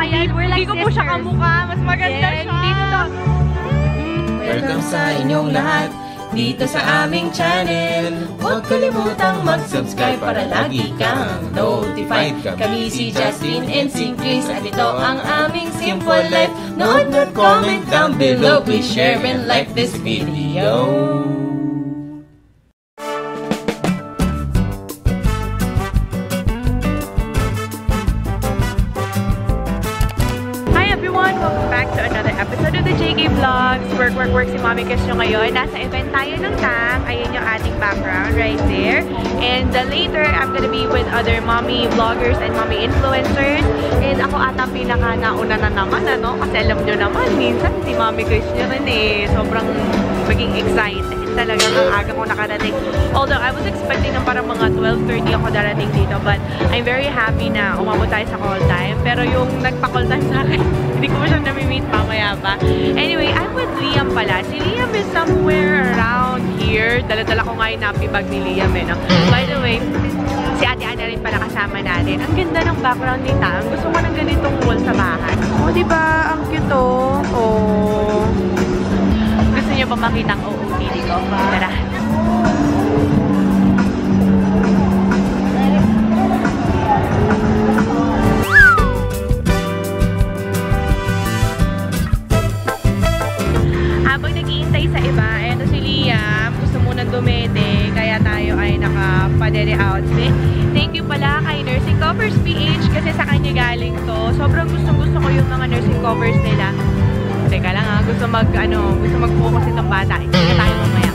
Kaya hindi ko po siya kamukha. Mas maganda siya. Dito. Welcome sa inyong lahat dito sa aming channel. Huwag kalimutang mag-subscribe para lagi kang notified. Kami si Justin and si Chris at ito ang aming Simple Life. Note, comment down below. Please share and like this video. Welcome back to another episode of the JK Vlogs. Work si Mommy Kiss nyo ngayon. Nasa event tayo ng TAM. Ayan yung ating background right there. And later, I'm gonna be with other mommy vloggers and mommy influencers. And ako ata pinaka-nauna na naman, ano? Kasi alam nyo naman, minsan si Mommy Kiss nyo rin eh. Sobrang maging excited. Talagang ang aga ko nakarating. Although, I was expecting na parang mga 12:30 ako darating dito. But I'm very happy na umabot tayo sa call time. Pero yung nagpa-call time sa akin, hindi ko pa siya nami-meet mamaya pa. Anyway, I'm with Liam pala. Si Liam is somewhere around here. Dala-dala ko nga yung nappy bag ni Liam eh, no? By the way, si Ate Ana rin pala kasama natin. Ang ganda ng background ni Tang. Gusto mo ng ganitong wall sa bahay. Oh, diba? Ang cute oh. Oh. Gusto niyo ba makita ang OOTD ko? Tara. Habang nag-iintay sa iba, ayan to si Liam. Gusto munang dumede, kaya tayo ay naka-padere outfit. Thank you pala kay Nursing Covers PH kasi sa kanya galing to. Sobrang gustong-gusto ko yung mga nursing covers nila. Teka lang ha, gusto mag-focus itong bata. Hindi tayo mamaya.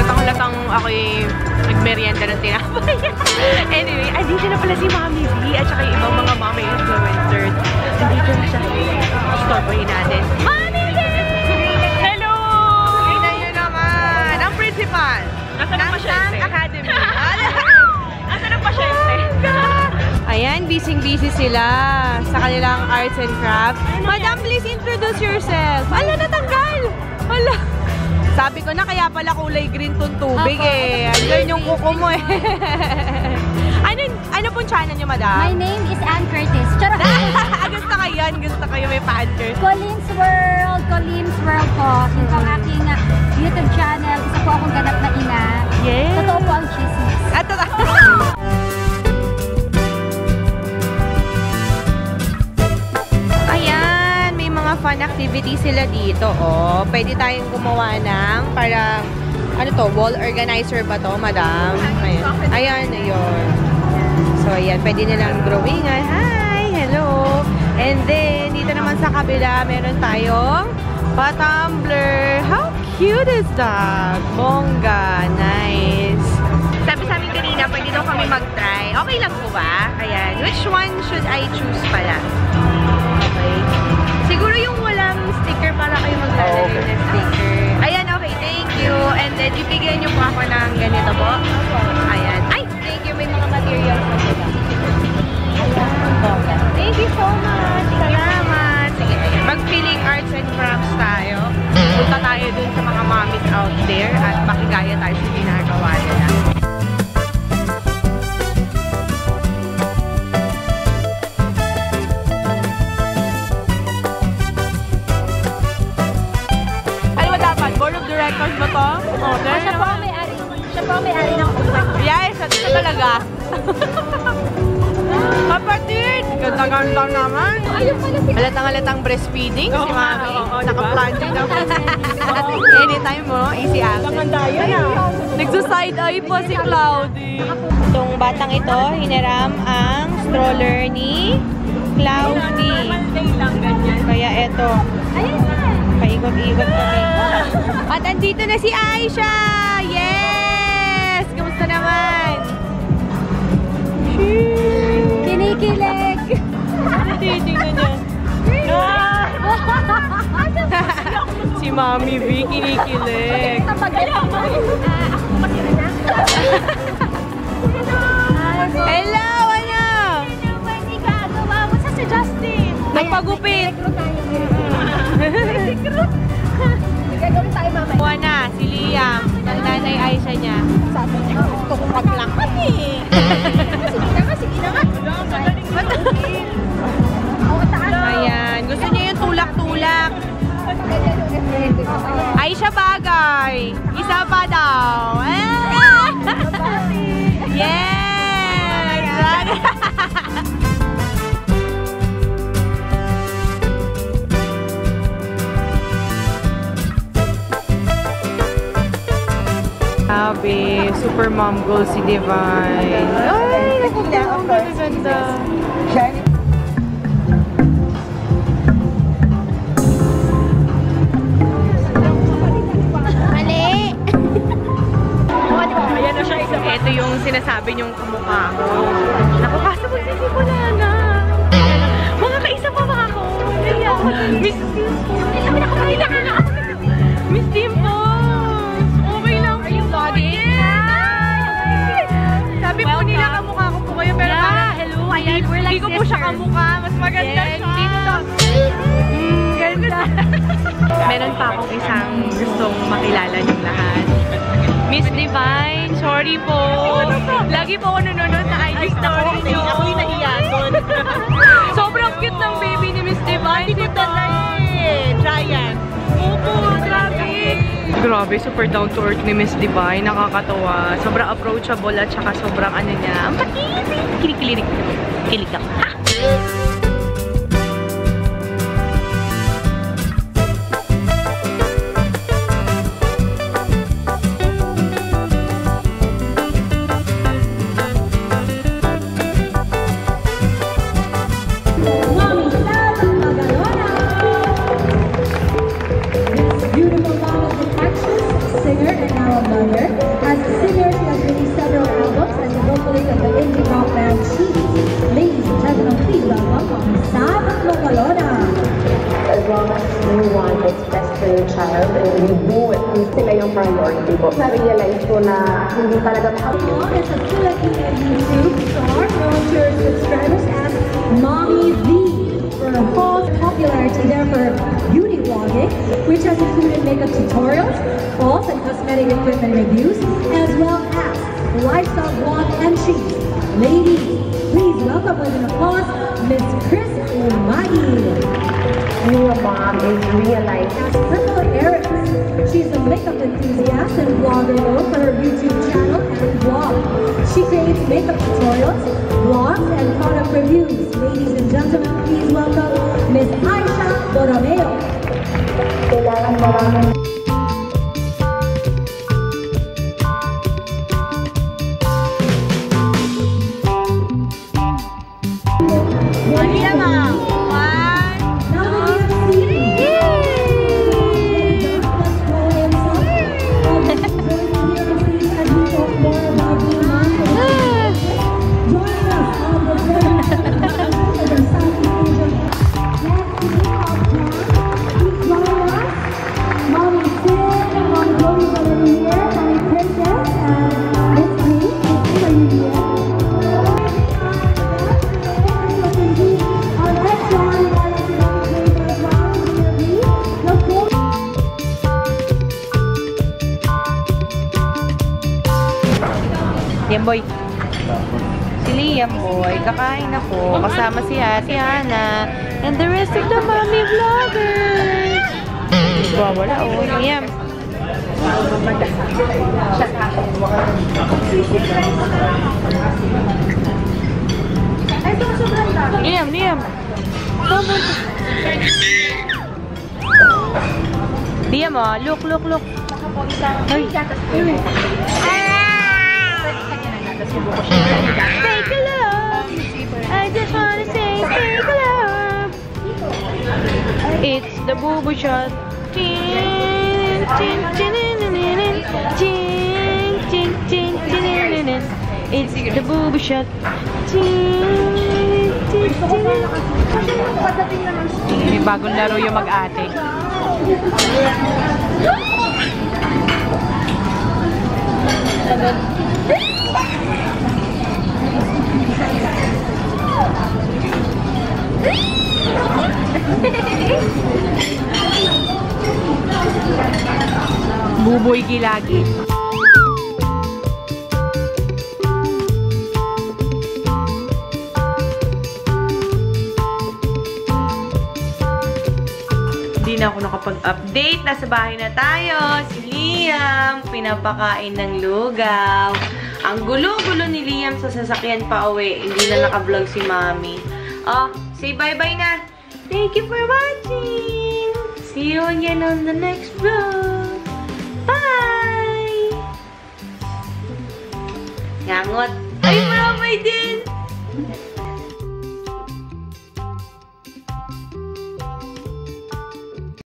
Halatang ako'y nagmerienda ng tinapay. Anyway, andito na pala si Mommy V at saka yung ibang mga mommy influencers. Andito na siya. Storboyin natin. Mommy V! Hello! Tingnan nyo naman. Ang principal. Nasaan ang pasyente? Academy. Nasaan ang pasyente? Ayan, busy-busy sila sa kanilang arts and crafts. Madam, please introduce yourself. Ala, natanggal! Ala. Sabi ko na, kaya pala kulay green tong tubig eh. Andyan yung kuko mo eh. Ano pong channel nyo, madam? My name is Ann Curtis. Charot! Gusto ko yun. Gusto ko yung may pa-Ann Colim's World po. Yung pang aking YouTube channel. Isa po akong ganap na ina. Yes. Totoo po ang chismis. At ayan, may mga fun activities sila dito, oh. Pwede tayong gumawa ng parang, ano to, wall organizer ba to, madam? Ayan, ayun. So, ayan, pwede nilang drawingan. Hi! Hello! And then, dito naman sa kabila, meron tayong pa-tumbler. How cute is that? Bongga. Nice. Sabi sa amin kanina, pwede daw kami mag-try. Okay lang po ba? Ayan. Which one should I choose pala? Okay. Siguro yung walang sticker para kayo maglalagay ng sticker. Ayan, okay. Thank you. And then, ibigyan nyo po ako ng ganito po. Ayan. Ay! Thank you. May mga materials na po. Thank you so much. Salamat. Sige, mag-feeling arts and crafts tayo. Punta tayo dun sa mga mommies out there at makigaya tayo sa ginagawa nila. Ano ba dapat? Board of Directors ba to? Oh, Siya po ang may-ari ng kumpanya. Yes, ito talaga. Kapatid! Ganda-ganda naman. Ayun pala si... Halatang breastfeeding si Mami. Naka-planting na po. Anytime mo, easy access. Nagsa-side eye pa si Cloudy. Itong batang ito, hiniram ang stroller ni Cloudy. Kaya eto, paikot-ikot kami. At andito na si Aisha! Yes! Kamusta naman? Kinikilig! Tingnan niya. Si Mommy V, kinikilig. Hello! Ano? Pwede ka gawa mo sa si Justin. Nagpagupit. ay Aisha niya. Sabi niya, gusto ko maglakad eh. Sige na nga. Ayan, gusto niya yung tulak-tulak. Aisha bagay. Isa pa daw. Yes! Sabi, super mom goal si Divine. Ay, ang ganda. Ito yung sinasabi niyong kamukha ko. Nakapasa mo si Polana. Mga kaisa pa ba ako? Miss Miss Dimples. Okay lang. Are you vlogging? Sabi po nila kamukha ko po kayo. Pero hello. Hindi ko po siya kamukha. Mas maganda siya. Ganda. Meron pa akong isang gustong makilala niyong lahat. Miss Divine, sorry po. Lagi po ako nanonood na IG story niyo. Ako yung nahiya doon. Sobrang cute ng baby ni Miss Divine. Hindi ko talay. Giant. Opo, grabe. Grabe, super down to earth ni Miss Divine. Nakakatawa. Sobrang approachable at saka sobrang ano niya. Ang patinig. Kilig-kilig. Kilig ako. Ha! priority ko. Na-realize ko na hindi talaga Mom is a Filipino YouTube star known to her subscribers as Mommy V for her whole popularity there for beauty vlogging, which has included makeup tutorials, hauls and cosmetic equipment reviews, as well as lifestyle vlog entries. Ladies, please welcome with an applause, Miss Chris Umagi. being a mom is realizing. As Purple Eris, she's a makeup enthusiast and blogger known for her YouTube channel and blog. She creates makeup tutorials, vlogs, and product reviews. Ladies and gentlemen, please welcome Miss Aisha Borromeo. Kailangan maraming Liam Boy. Si Liam Boy, kakain na po. Kasama si Ate Hana and the rest of the mommy vloggers. Wala oh. Liam. Liam. Liam oh, look. Ay. Fake love. I just wanna say fake love. It's the boo-boo shot. It's the boo-boo shot. May bagong laro yung mag-ate. Buboy Gilagi. na ako nakapag-update. Nasa bahay na tayo. Si Liam, pinapakain ng lugaw. Ang gulo-gulo ni Liam sa sasakyan pa uwi. Hindi na naka-vlog si Mommy. Oh, say bye-bye na. Thank you for watching. See you again on the next vlog.